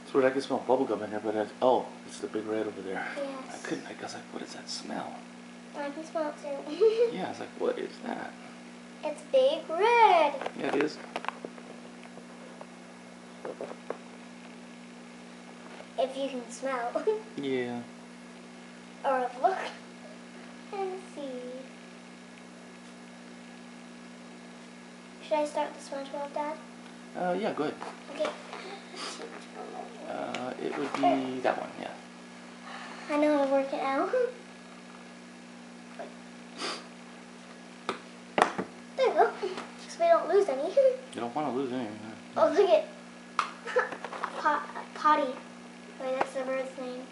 It's weird, I can smell bubblegum in here, but oh, it's the big red over there. Yes. I was like, what is that smell? I can smell it too. Yeah, I was like, what is that? It's big red. Yeah, it is. If you can smell. Yeah. Or look and see. Should I start the SpongeBob, Dad? Yeah, go ahead. Okay. It would be that one, yeah. I know how to work it out. There you go. So we don't lose any. You don't want to lose any. Oh, look at Potty. Wait, that's the bird's name.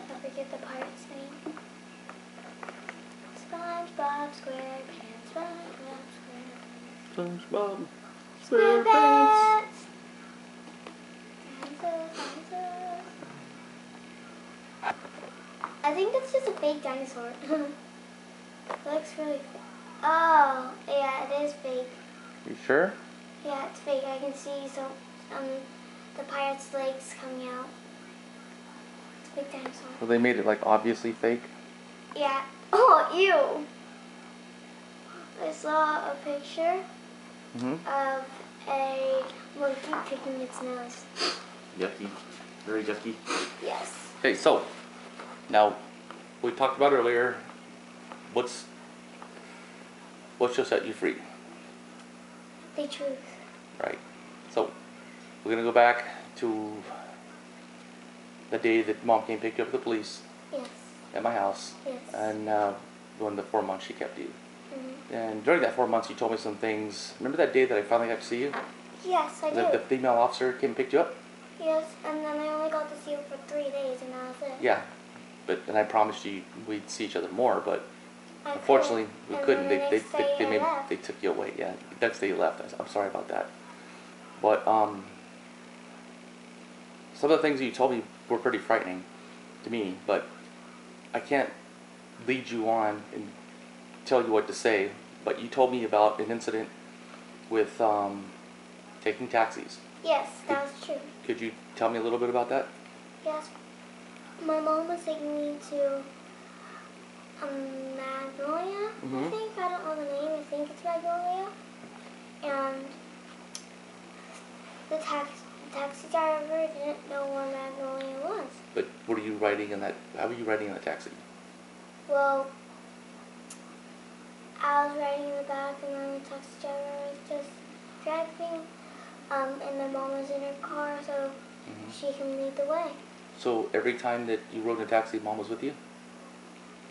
I forget the pirate's name. SpongeBob SquarePants, SpongeBob SquarePants. SpongeBob SquarePants. I think that's just a fake dinosaur. It looks really fake. Oh, yeah, it is fake. You sure? Yeah, it's fake. I can see the pirate's legs coming out. It's a big dinosaur. So they made it like obviously fake? Yeah. Oh, ew. I saw a picture of a monkey picking its nose. Yucky. Very yucky. Yes. Okay, so now we talked about earlier. What's just set you free? The truth. Right. So we're gonna go back to the day that Mom came pick you up at the police. Yes. At my house. Yes. And during the 4 months she kept you. Mm-hmm. And during that 4 months you told me some things. Remember that day that I finally got to see you? Yes, I do. The female officer came and picked you up? Yes, and then I only got to see you for 3 days, and that was it. Yeah. And I promised you we'd see each other more, but I unfortunately we couldn't. Then They took you away. Yeah. The next day you left. I'm sorry about that. But some of the things that you told me were pretty frightening to me, but I can't lead you on and tell you what to say. But you told me about an incident with taking taxis. Yes, that was true. Could you tell me a little bit about that? Yes. My mom was taking me to Magnolia, I think. I don't know the name. I think it's Magnolia. And the taxi driver didn't know where Magnolia was. But what are you riding in that? How were you riding in a taxi? Well, I was riding in the back, and then the taxi driver was just driving. And my mom was in her car, so she can lead the way. So every time that you rode in a taxi, Mom was with you?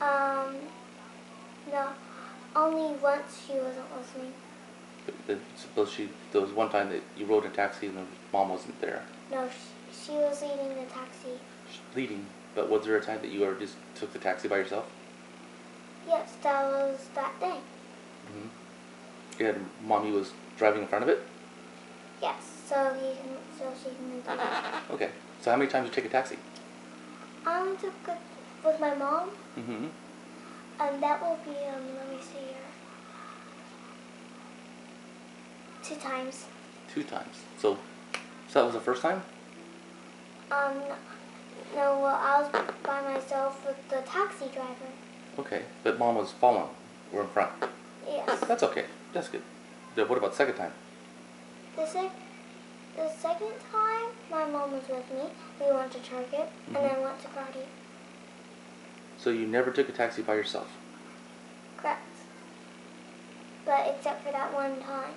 No. Only once she wasn't listening. There was one time that you rode in a taxi and Mom wasn't there. No, she was leading the taxi. Leading? But was there a time that you just took the taxi by yourself? Yes, that was that day. And Mommy was driving in front of it? Yes, so she can lead the way. Okay. So how many times did you take a taxi? I took it with my mom. And that will be, let me see here. 2 times. 2 times. So that was the first time? No, well, I was by myself with the taxi driver. Okay, but Mom was following or in front? Yes. That's okay. That's good. What about the second time? The second time, my mom was with me. We went to Target, and then went to Cardi. So you never took a taxi by yourself? Correct. But except for that one time.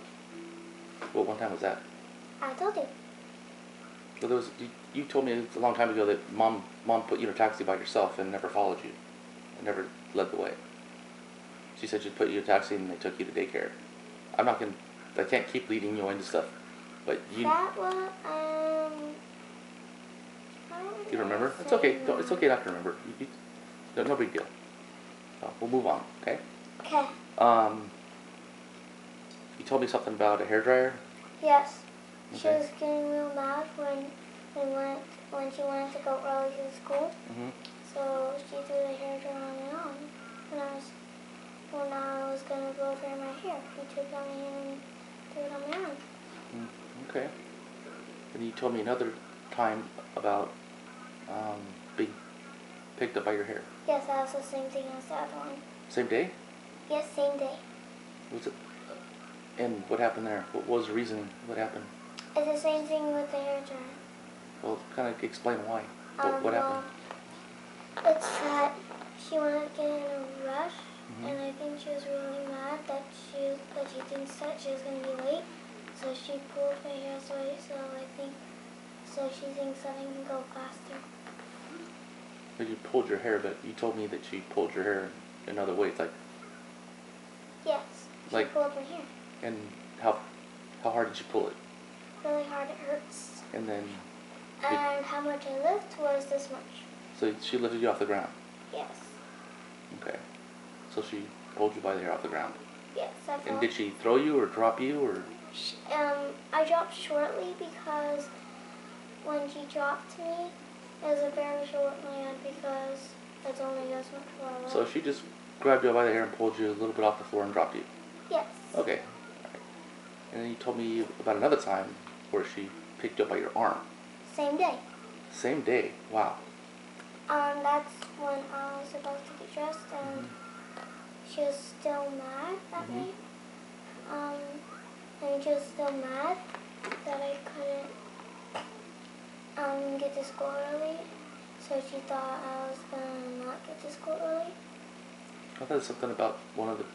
What one time was that? I told you. Well, you told me a long time ago that Mom put you in a taxi by yourself and never followed you, and never led the way. She said she'd put you in a taxi and they took you to daycare. I can't keep leading you into stuff, but you. That was You remember? It's okay. It's okay not to remember. No big deal. We'll move on. Okay. Okay. You told me something about a hairdryer. Yes. Okay. She was getting real mad when she wanted to go early to school. So she threw the hairdryer on me on when I was gonna blow dry my hair. She took it on my hand and threw it on my arm. Okay. And you told me another time about being picked up by your hair? Yes, that was the same thing as the other one. Same day? Yes, same day. Was it? And what happened there? What was the reason? What happened? It's the same thing with the hair dryer. Well, kind of explain why. What happened? It's that she wanted to get in a rush, and I think she was really mad that she thinks that she was going to be late, so she pulled her hair away. So she thinks that I can go faster. But you pulled your hair, but you told me that she pulled your hair in other ways, like. Yes, she pulled her hair. And how hard did she pull it? Really hard. It hurts. And then. And how much I lift was this much. So she lifted you off the ground? Yes. Okay. So she pulled you by the hair off the ground? Yes, I fell. And did she throw you or drop you or? I dropped shortly because when she dropped me, it was a very short land because it's only this much forward. So she just grabbed you by the hair and pulled you a little bit off the floor and dropped you? Yes. Okay. All right. And then you told me about another time where she picked you up by your arm. Same day. Same day? Wow. That's when I was about to get dressed, and she was still mad at me. And she was still mad that I couldn't get to school early. So she thought I was gonna not get to school early. I thought there was something about one of the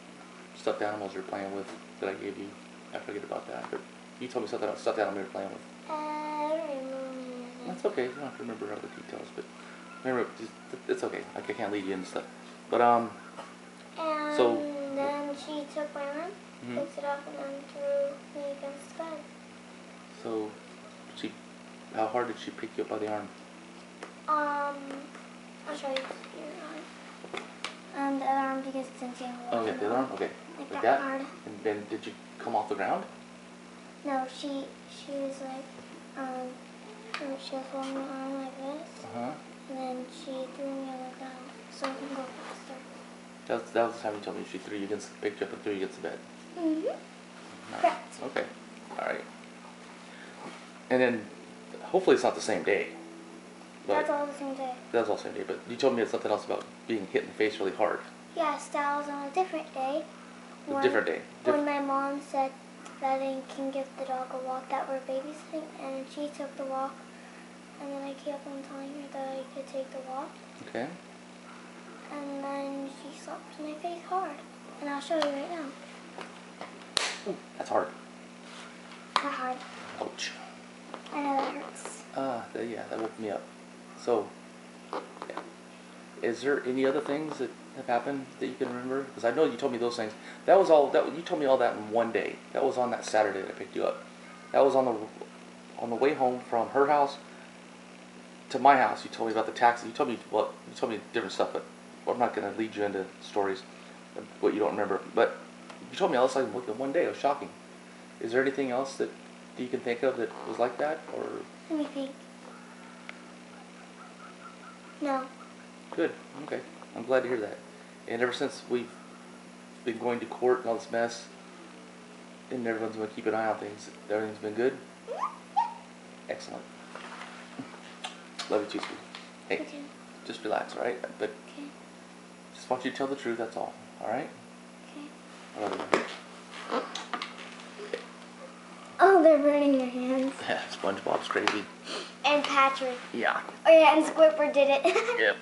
stuffed animals you're playing with that I gave you. I forget about that. But you told me something about stuffed animal you were playing with. I don't remember anything. That's okay. You don't have to remember other details, but remember, it's okay. Like I can't lead you into stuff. But And then she took my arm, picked it up, and then threw me against the bed. So, how hard did she pick you up by the arm? I'll show you your arm. The other arm because it's in the Oh, yeah, the other arm? Okay. Like that hard. And then did you come off the ground? No, she was like, she was holding my arm like this. And then she threw me on the ground so I can go faster. That was the time you told me she picked you up and threw you against the bed. Nice. Correct. Okay. All right. And then, hopefully it's not the same day. That's all the same day. That's all the same day, but you told me something else about being hit in the face really hard. Yes, that was on a different day. A different day? When my mom said that I can give the dog a walk that we're babysitting, and she took the walk, and then I kept on telling her that I could take the walk. Okay. And then she slapped my face hard. And I'll show you right now. Ooh, that's hard. Not hard. Ouch. I know that hurts. Yeah, that woke me up. So, yeah. Is there any other things that have happened that you can remember? Because I know you told me those things. That was all. You told me all that in one day. That was on that Saturday that I picked you up. That was on the way home from her house to my house. You told me about the taxi. You told me different stuff, but I'm not going to lead you into stories of what you don't remember. But you told me all this like in one day. It was shocking. Is there anything else that you can think of that was like that, or? Let me think. No. Good. Okay. I'm glad to hear that. And ever since we've been going to court and all this mess, and everyone's going to keep an eye on things, everything's been good? Excellent. Love you too, sweetie. Hey, Okay. just relax, all right? But Okay. just want you to tell the truth, that's all. All right? Okay. I love you. Oh, they're burning their hands. SpongeBob's crazy. And Patrick. Yeah. Oh yeah, and Squidward did it. Yep.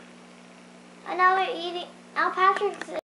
And now they're eating. Now Patrick's